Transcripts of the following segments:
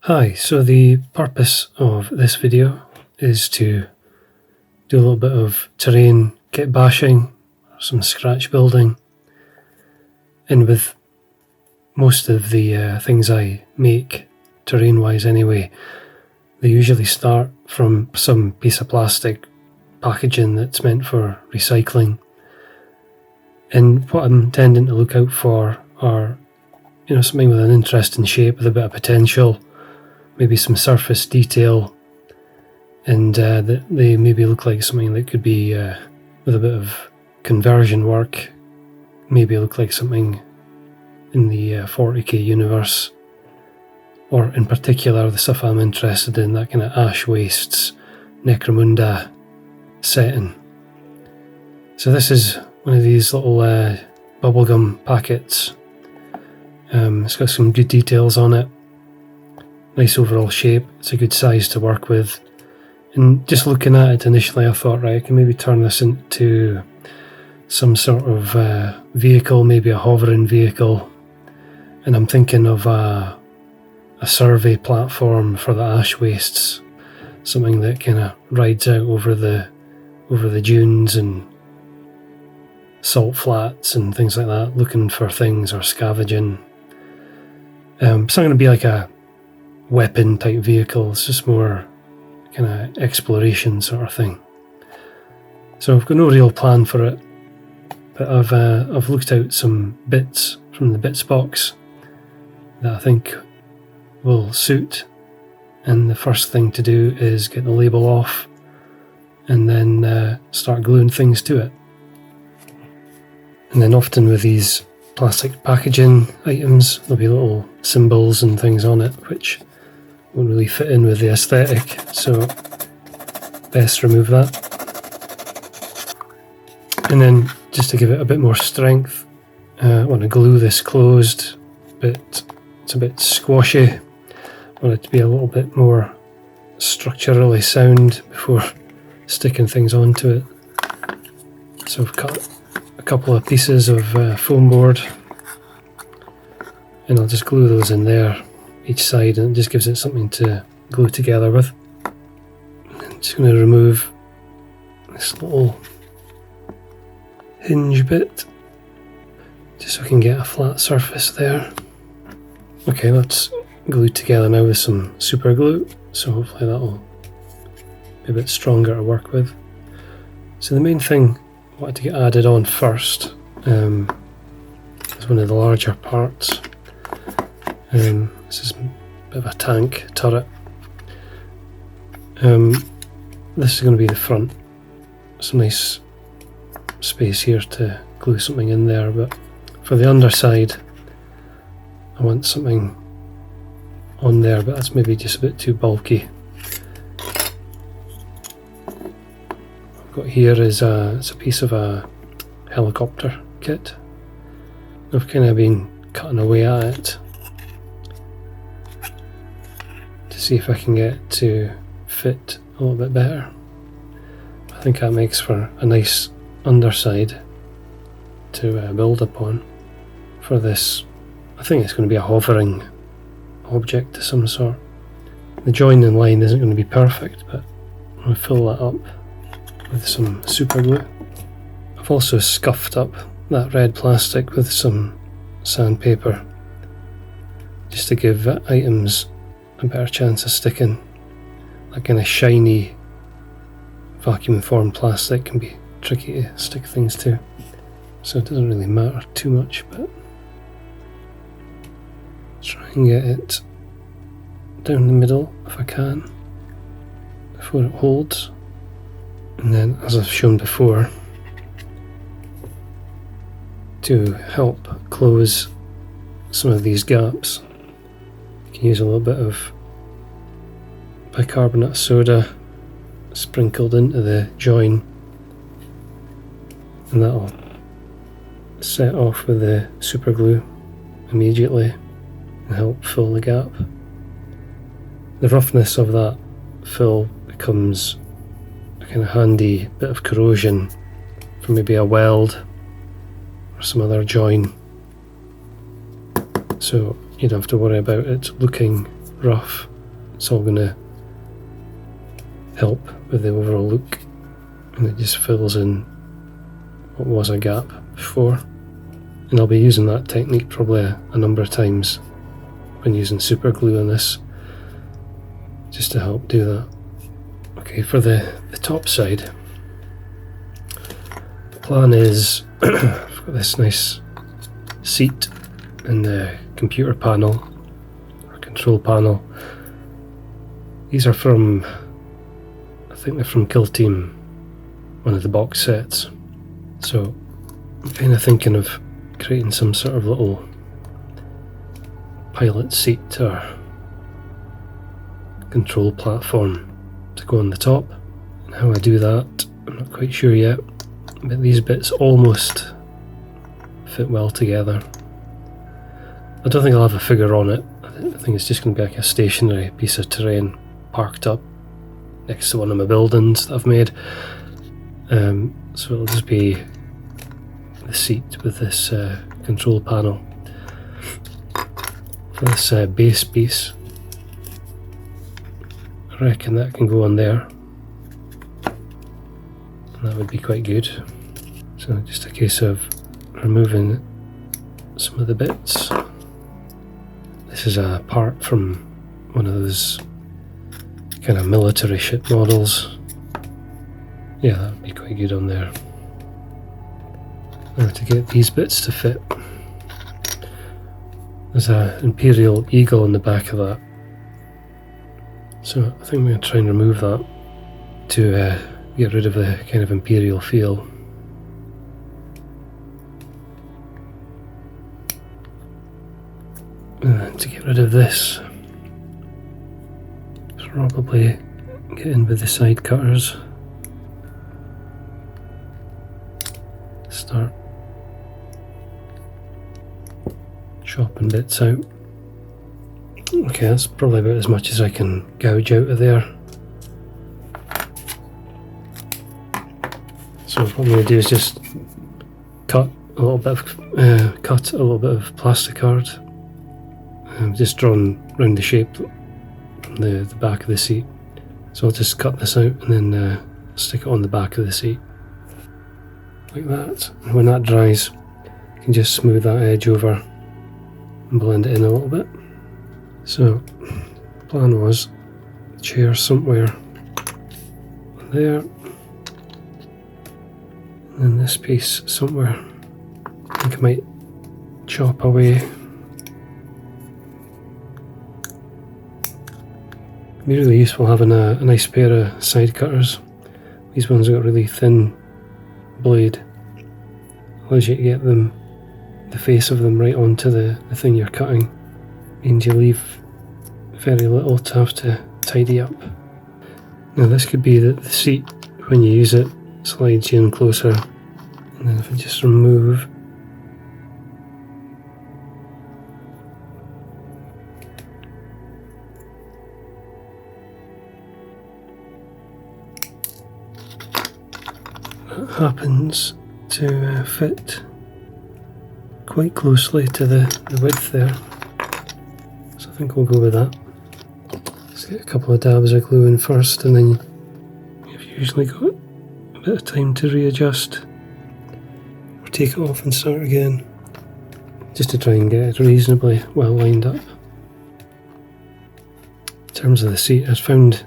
Hi, so the purpose of this video is to do a little bit of terrain kit bashing, some scratch building, and with most of the things I make, terrain-wise anyway, they usually start from some piece of plastic packaging that's meant for recycling. And what I'm tending to look out for are, something with an interesting shape, with a bit of potential, maybe some surface detail, and that they maybe look like something that could be, with a bit of conversion work, maybe look like something in the 40k universe, or in particular the stuff I'm interested in, that kind of ash wastes, necromunda setting. So this is one of these little bubblegum packets. It's got some good details on it. Nice overall shape, it's a good size to work with. And just looking at it initially, I thought, right, I can maybe turn this into some sort of vehicle, maybe a hovering vehicle. And I'm thinking of a survey platform for the ash wastes, something that kind of rides out over the dunes and salt flats and things like that, looking for things or scavenging. It's not going to be like a weapon type vehicle, it's just more kind of exploration sort of thing. So I've got no real plan for it, but I've looked out some bits from the bits box that I think will suit, and the first thing to do is get the label off and then start gluing things to it. And then often with these plastic packaging items, there'll be little symbols and things on it which won't really fit in with the aesthetic, so best remove that. And then just to give it a bit more strength, I want to glue this closed, but it's a bit squashy. I want it to be a little bit more structurally sound before sticking things onto it. So I've cut a couple of pieces of foam board, and I'll just glue those in there, each side, and it just gives it something to glue together with. I'm just going to remove this little hinge bit, just so I can get a flat surface there. Okay, that's glued together now with some super glue, so hopefully that'll be a bit stronger to work with. So the main thing I wanted to get added on first is one of the larger parts. This is a bit of a tank turret. This is going to be the front. Some nice space here to glue something in there, but for the underside I want something on there, but that's maybe just a bit too bulky. What I've got here is it's a piece of a helicopter kit. I've kind of been cutting away at it to see if I can get it to fit a little bit better. I think that makes for a nice underside to build upon for this. I think it's going to be a hovering object of some sort. The joining line isn't going to be perfect, but I'm going to fill that up with some super glue. I've also scuffed up that red plastic with some sandpaper, just to give items a better chance of sticking. That kind of shiny vacuum formed plastic can be tricky to stick things to, so it doesn't really matter too much, but try and get it down the middle if I can before it holds. And then, as I've shown before, to help close some of these gaps, you can use a little bit of bicarbonate soda sprinkled into the join, and that'll set off with the super glue immediately and help fill the gap. The roughness of that fill becomes a kind of handy bit of corrosion from maybe a weld or some other join, so you don't have to worry about it looking rough it's all going to help with the overall look, and it just fills in what was a gap before. And I'll be using that technique probably a number of times when using super glue on this, just to help do that. Okay, for the top side, the plan is I've got this nice seat and the computer panel or control panel. These are from, I think they're from Kill Team, one of the box sets. So I'm kind of thinking of creating some sort of little pilot seat or control platform to go on the top. And how I do that, I'm not quite sure yet, but these bits almost fit well together. I don't think I'll have a figure on it. I think it's just going to be like a stationary piece of terrain parked up next to one of my buildings that I've made. So it'll just be the seat with this control panel. For this base piece, I reckon that can go on there. And that would be quite good. So just a case of removing some of the bits. This is a part from one of those kind of military ship models. Yeah, that would be quite good on there. Now to get these bits to fit, there's an Imperial Eagle on the back of that. So I think I'm going to try and remove that to get rid of the kind of Imperial feel. To get rid of this, probably get in with the side cutters. Start chopping bits out. Okay, that's probably about as much as I can gouge out of there. So what I'm going to do is just cut a little bit of plastic card. Just drawn round the shape from the back of the seat. So I'll just cut this out and then stick it on the back of the seat. Like that. And when that dries, you can just smooth that edge over and blend it in a little bit. So, the plan was the chair somewhere there, and then this piece somewhere. I think I might chop away. It'd be really useful having a nice pair of side cutters. These ones have got really thin blade. Allows you to get them, the face of them, right onto the thing you're cutting. Means you leave very little to have to tidy up. Now this could be that the seat, when you use it, slides you in closer. And then if I just remove, that happens to fit quite closely to the width there. So I think we'll go with that. Let's get a couple of dabs of glue in first, and then you've usually got a bit of time to readjust or take it off and start again, just to try and get it reasonably well lined up. In terms of the seat, I found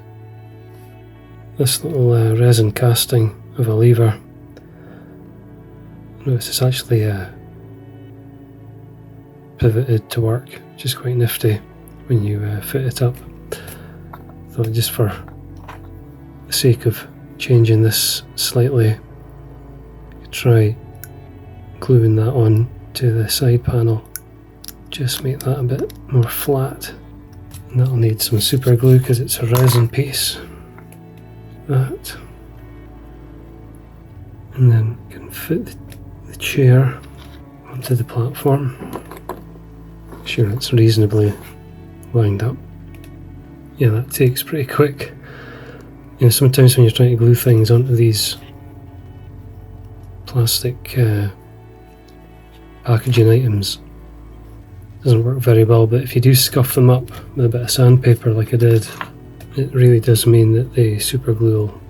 this little resin casting of a lever. Notice it's actually pivoted to work, which is quite nifty when you fit it up. Thought just for the sake of changing this slightly, you could try gluing that on to the side panel. Just make that a bit more flat. And that'll need some super glue because it's a resin piece. That. And then you can fit the chair onto the platform. Make sure it's reasonably lined up. Yeah, that takes pretty quick. You know, sometimes when you're trying to glue things onto these plastic packaging items, doesn't work very well, but if you do scuff them up with a bit of sandpaper like I did, it really does mean that the super glue will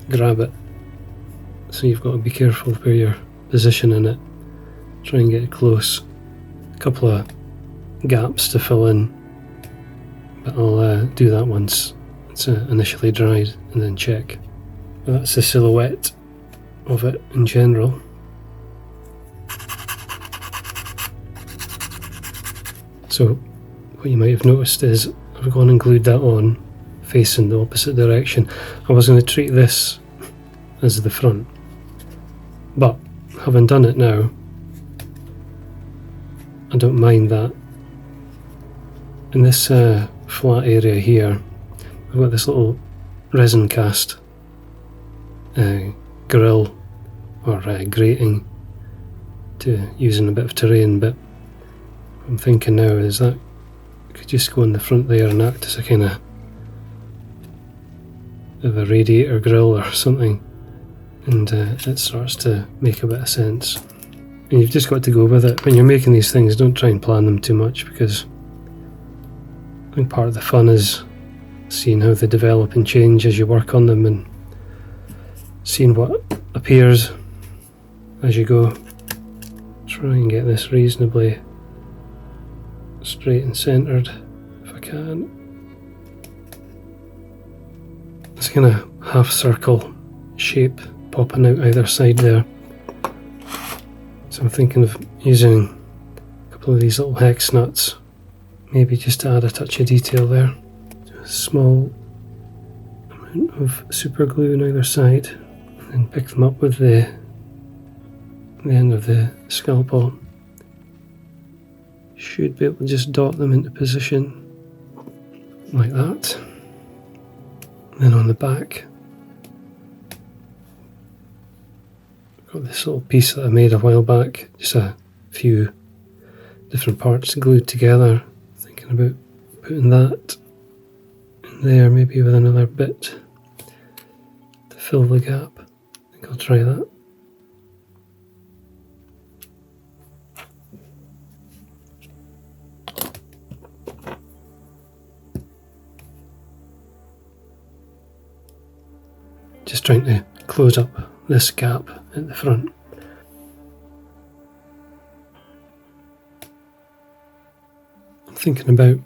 grab it. So you've got to be careful where you're positioning it. Try and get it close. A couple of gaps to fill in, but I'll do that once it's initially dried and then check. But that's the silhouette of it in general. So what you might have noticed is I've gone and glued that on facing the opposite direction. I was going to treat this as the front, but having done it now, I don't mind that. In this flat area here, I've got this little resin cast grill or grating to use in a bit of terrain, but what I'm thinking now is that I could just go in the front there and act as a kind of a radiator grill or something, and it starts to make a bit of sense. And you've just got to go with it. When you're making these things, don't try and plan them too much, because I think part of the fun is seeing how they develop and change as you work on them, and seeing what appears as you go. Try and get this reasonably straight and centered if I can. This kind of half circle shape popping out either side there. So I'm thinking of using a couple of these little hex nuts, maybe just to add a touch of detail there. A small amount of super glue on either side, and then pick them up with the end of the scalpel. Should be able to just dot them into position like that. And then on the back, I've got this little piece that I made a while back, just a few different parts glued together. Thinking about putting that in there, maybe with another bit to fill the gap. I think I'll try that. Just trying to close up this gap at the front. I'm thinking about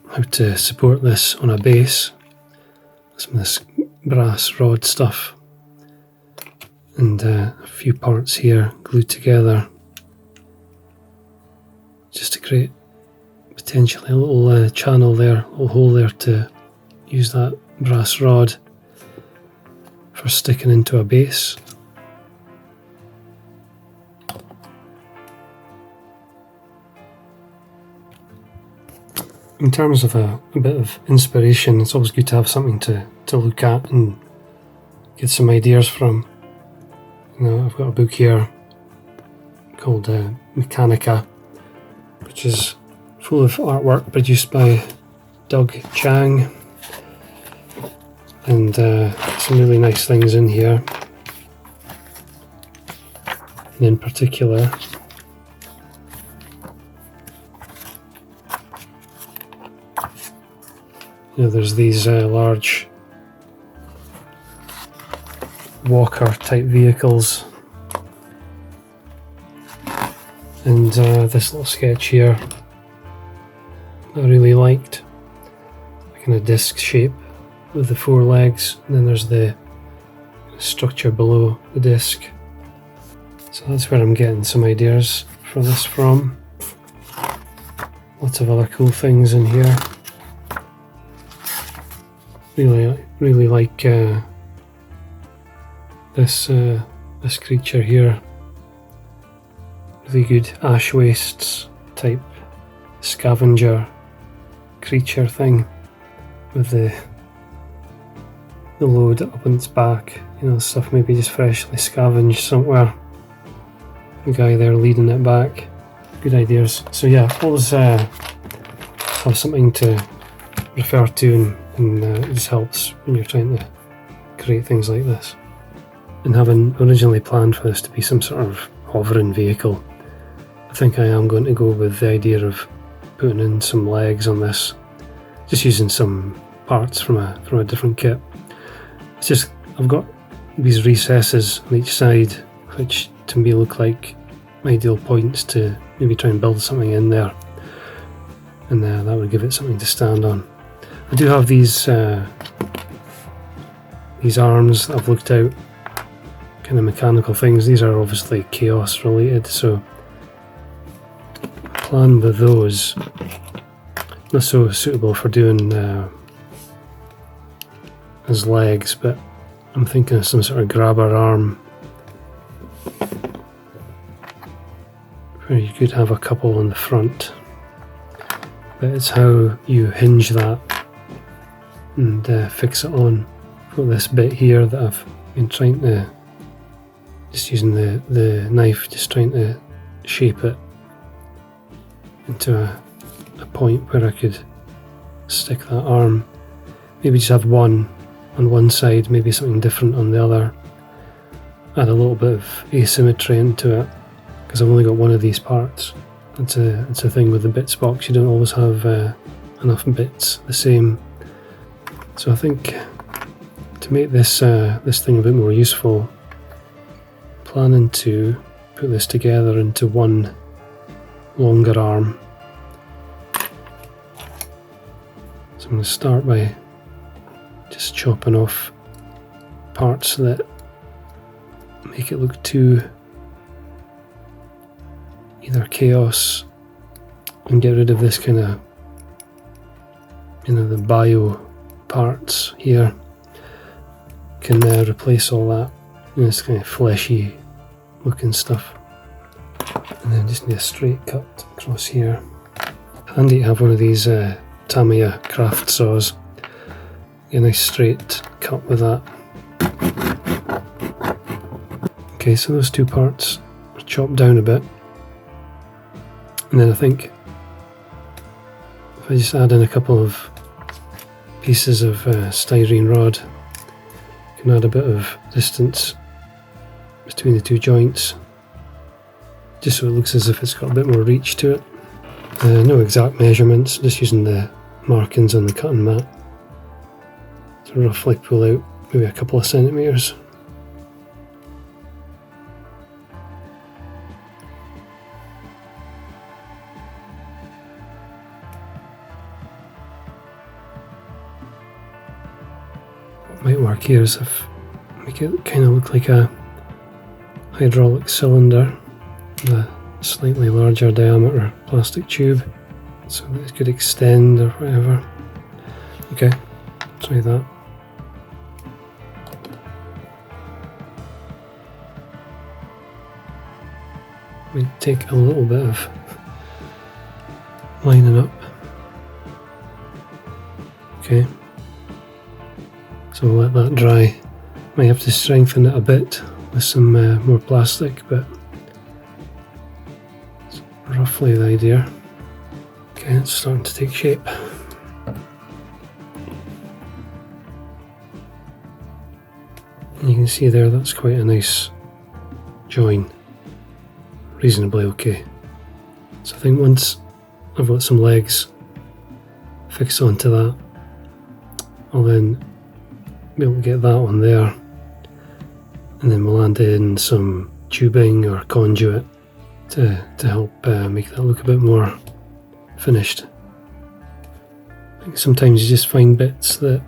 how to support this on a base. Some of this brass rod stuff and a few parts here glued together, just to create potentially a little channel there, a little hole there to use that brass rod for sticking into a base. In terms of a bit of inspiration, it's always good to have something to look at and get some ideas from. You know, I've got a book here called Mechanica, which is full of artwork produced by Doug Chang, and some really nice things in here. And in particular, there's these large walker type vehicles, and this little sketch here I really liked, a kind of disc shape with the four legs, and then there's the structure below the disc. So that's where I'm getting some ideas for this from. Lots of other cool things in here. Really like this creature here. Really good ash wastes type scavenger creature thing with the load up on its back. You know, stuff maybe just freshly scavenged somewhere. The guy there leading it back. Good ideas. So yeah, always have something to refer to, and it just helps when you're trying to create things like this. And having originally planned for this to be some sort of hovering vehicle, I think I am going to go with the idea of putting in some legs on this, just using some parts from a different kit. It's just I've got these recesses on each side, which to me look like ideal points to maybe try and build something in there, and that would give it something to stand on. I do have these arms that I've looked out, kind of mechanical things. These are obviously chaos related, so plan with those. Not so suitable for doing as legs, but I'm thinking of some sort of grabber arm where you could have a couple on the front, but it's how you hinge that and fix it on. Got this bit here that I've been trying to, just using the knife, just trying to shape it into a point where I could stick that arm. Maybe just have one on one side, maybe something different on the other. Add a little bit of asymmetry into it, because I've only got one of these parts. It's a thing with the bits box, you don't always have enough bits the same. So I think to make this thing a bit more useful, planning to put this together into one longer arm. So I'm going to start by just chopping off parts that make it look too either chaos, and get rid of this kind of, the bio parts here. Can replace all that in this kind of fleshy looking stuff, and then just need a straight cut across here. Handy to have one of these Tamiya craft saws. Get a nice straight cut with that. Okay, so those two parts are chopped down a bit, and then I think if I just add in a couple of pieces of styrene rod, I can add a bit of distance between the two joints, just so it looks as if it's got a bit more reach to it. No exact measurements, just using the markings on the cutting mat to roughly pull out maybe a couple of centimetres. What might work here is if make it kind of look like a hydraulic cylinder with a slightly larger diameter plastic tube, so that it could extend or whatever. Okay, try that. We take a little bit of lining up. Okay, so we'll let that dry. Might have to strengthen it a bit with some more plastic, but it's roughly the idea. Okay, it's starting to take shape. And you can see there, that's quite a nice join. Reasonably okay. So I think once I've got some legs fixed onto that, I'll then be able to get that on there, and then we'll add in some tubing or conduit to help make that look a bit more finished. I think sometimes you just find bits that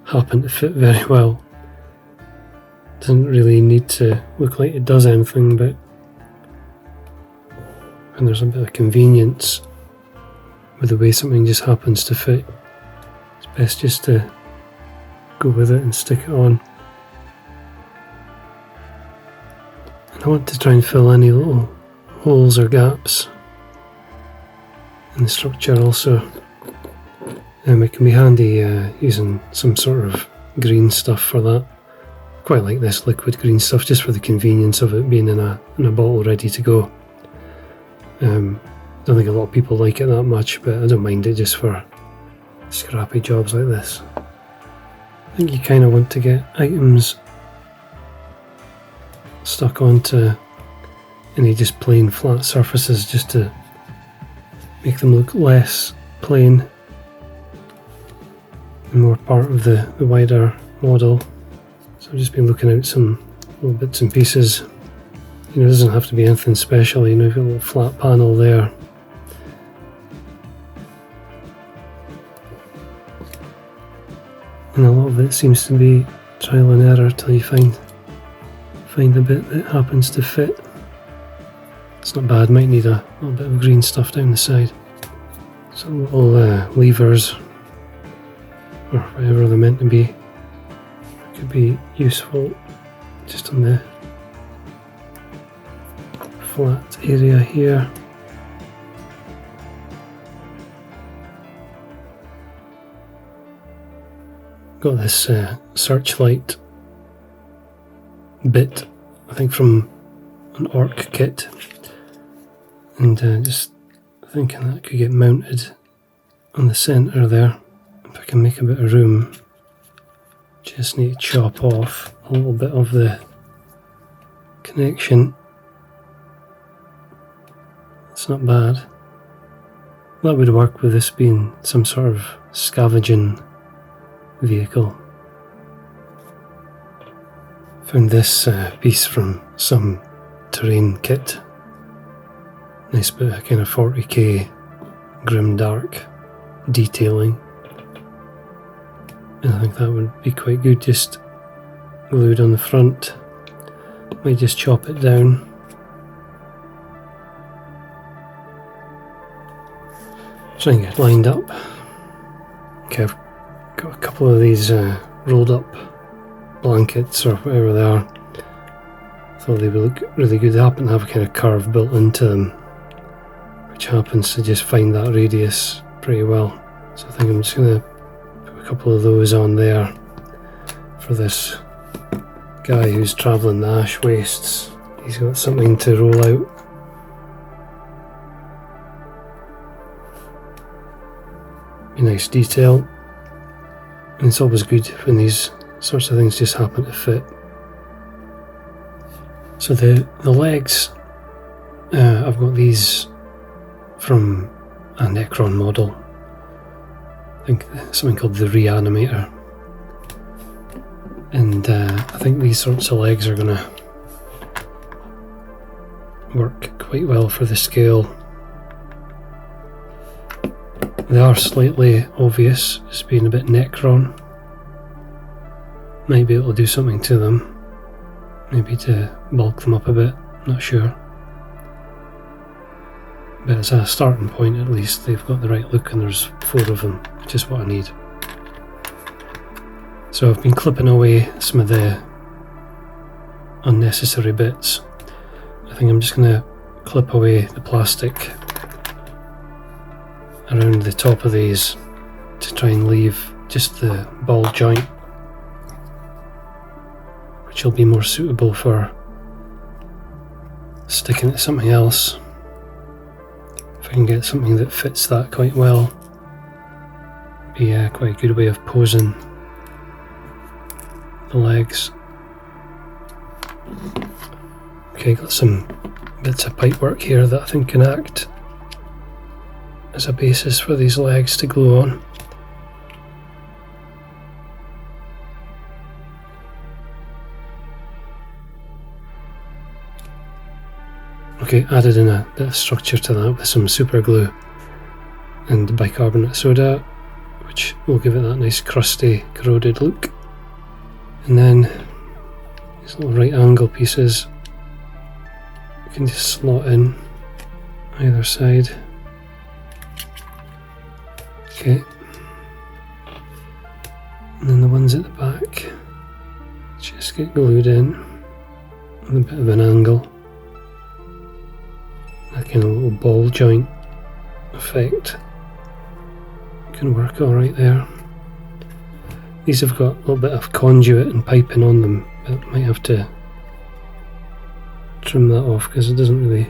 happen to fit very well. Doesn't really need to look like it does anything, but when there's a bit of convenience with the way something just happens to fit, it's best just to go with it and stick it on. And I want to try and fill any little holes or gaps in the structure also. It can be handy using some sort of green stuff for that. Quite like this liquid green stuff, just for the convenience of it being in a bottle ready to go. Don't think a lot of people like it that much, but I don't mind it just for scrappy jobs like this. I think you kind of want to get items stuck onto any just plain flat surfaces just to make them look less plain and more part of the wider model. So I've just been looking out some little bits and pieces. You know, it doesn't have to be anything special, you know, you've got a little flat panel there. And a lot of it seems to be trial and error till you find the bit that happens to fit. It's not bad, might need a little bit of green stuff down the side. Some little levers, or whatever they're meant to be, could be useful just on the flat area here. Got this searchlight bit, I think from an orc kit, and just thinking that could get mounted on the centre there. If I can make a bit of room, just need to chop off a little bit of the connection. It's not bad. That would work with this being some sort of scavenging vehicle. Found this piece from some terrain kit. Nice bit of kind of 40k grim dark detailing. And I think that would be quite good just glued on the front. Might just chop it down. Try and get lined up. Okay, I've got a couple of these rolled up blankets or whatever they are. Thought they would look really good. They happen to have a kind of curve built into them, which happens to just find that radius pretty well. So I think I'm just going to put a couple of those on there for this guy who's travelling the ash wastes. He's got something to roll out. Be nice detail. And it's always good when these sorts of things just happen to fit. So the legs, I've got these from a Necron model. I think something called the Reanimator. And I think these sorts of legs are going to work quite well for the scale. They are slightly obvious as being a bit Necron. Might be able to do something to them. Maybe to bulk them up a bit, not sure. But as a starting point at least, they've got the right look and there's 4 of them, which is what I need. So I've been clipping away some of the unnecessary bits. I think I'm just going to clip away the plastic around the top of these to try and leave just the ball joint, which will be more suitable for sticking to something else. If I can get something that fits that quite well, be quite a good way of posing the legs. Okay, got some bits of pipework here that I think can act as a basis for these legs to glue on. Okay, added in a bit of structure to that with some super glue and bicarbonate soda, which will give it that nice crusty, corroded look. And then these little right angle pieces you can just slot in either side. Okay, and then the ones at the back just get glued in with a bit of an angle. That kind of little ball joint effect can work alright there. These have got a little bit of conduit and piping on them, but might have to trim that off because it doesn't really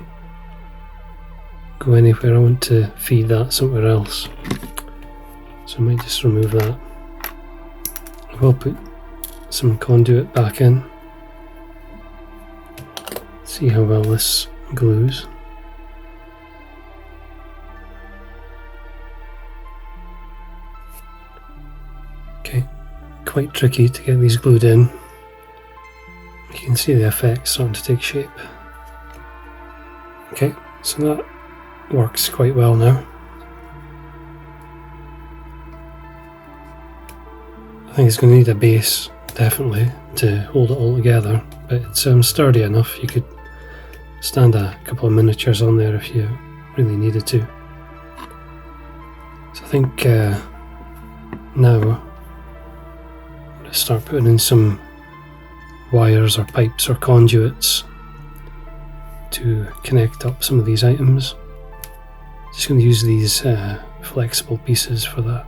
go anywhere. I want to feed that somewhere else. So I might just remove that. I will put some conduit back in. See how well this glues. Okay, quite tricky to get these glued in. You can see the effect starting to take shape. Okay, so that works quite well now. I think it's going to need a base, definitely, to hold it all together, but it's sturdy enough. You could stand a couple of miniatures on there if you really needed to. So I think now I'm going to start putting in some wires or pipes or conduits to connect up some of these items. Just going to use these flexible pieces for that.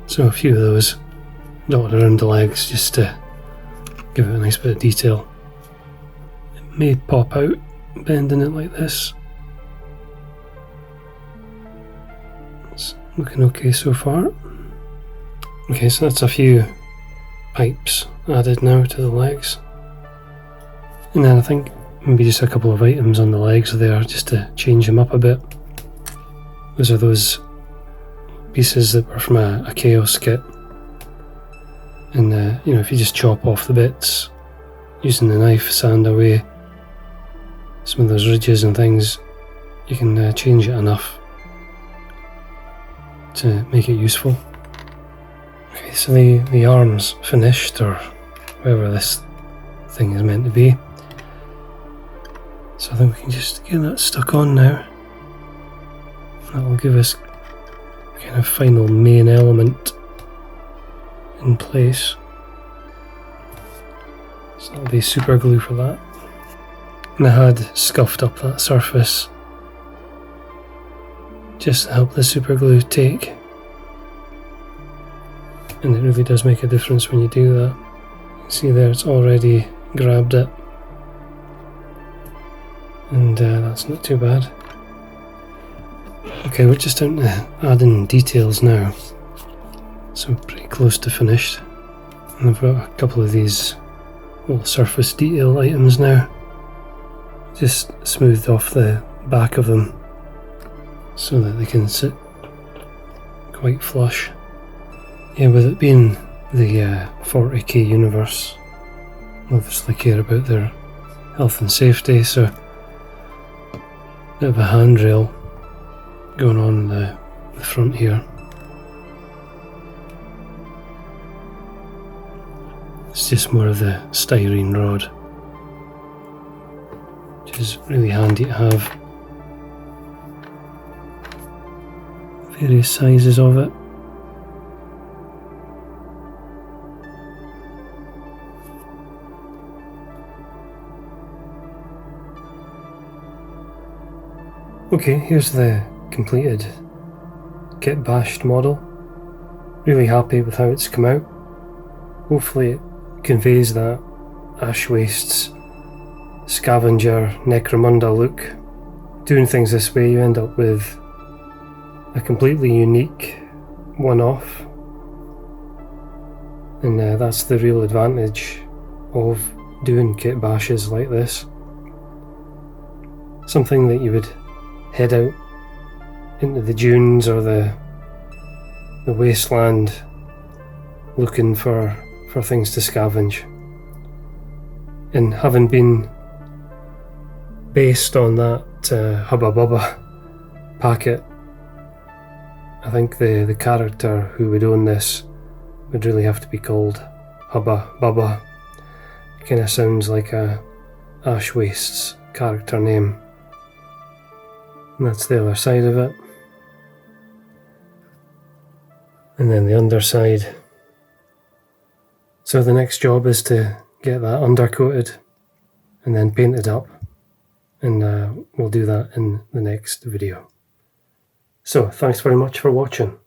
So a few of those dotted around the legs just to give it a nice bit of detail. It may pop out bending it like this. It's looking okay so far. Okay, so that's a few pipes added now to the legs. And then I think maybe just a couple of items on the legs there just to change them up a bit. Those are those pieces that were from a Chaos kit. And if you just chop off the bits using the knife, sand away some of those ridges and things, you can change it enough to make it useful. Okay, so the arm's finished, or whatever this thing is meant to be. So I think we can just get that stuck on now. That will give us kind of final main element in place. So that'll be super glue for that. And I had scuffed up that surface just to help the super glue take. And it really does make a difference when you do that. You can see there it's already grabbed it. And that's not too bad. Okay, we're just down to adding details now. So we're pretty close to finished. And I've got a couple of these little surface detail items now. Just smoothed off the back of them so that they can sit quite flush. Yeah, with it being the 40k universe, obviously care about their health and safety, so a bit of a handrail going on the front here. It's just more of the styrene rod, which is really handy to have. Various sizes of it. Okay, here's the completed kit bashed model. Really happy with how it's come out. Hopefully it conveys that Ash Waste's scavenger necromunda look. Doing things this way, you end up with a completely unique one-off, and that's the real advantage of doing kit bashes like this. Something that you would head out into the dunes or the wasteland looking for things to scavenge. And having been based on that Hubba Bubba packet, I think the character who would own this would really have to be called Hubba Bubba. It kind of sounds like a Ash Waste's character name. And that's the other side of it. And then the underside. So the next job is to get that undercoated and then painted up. And we'll do that in the next video. So thanks very much for watching.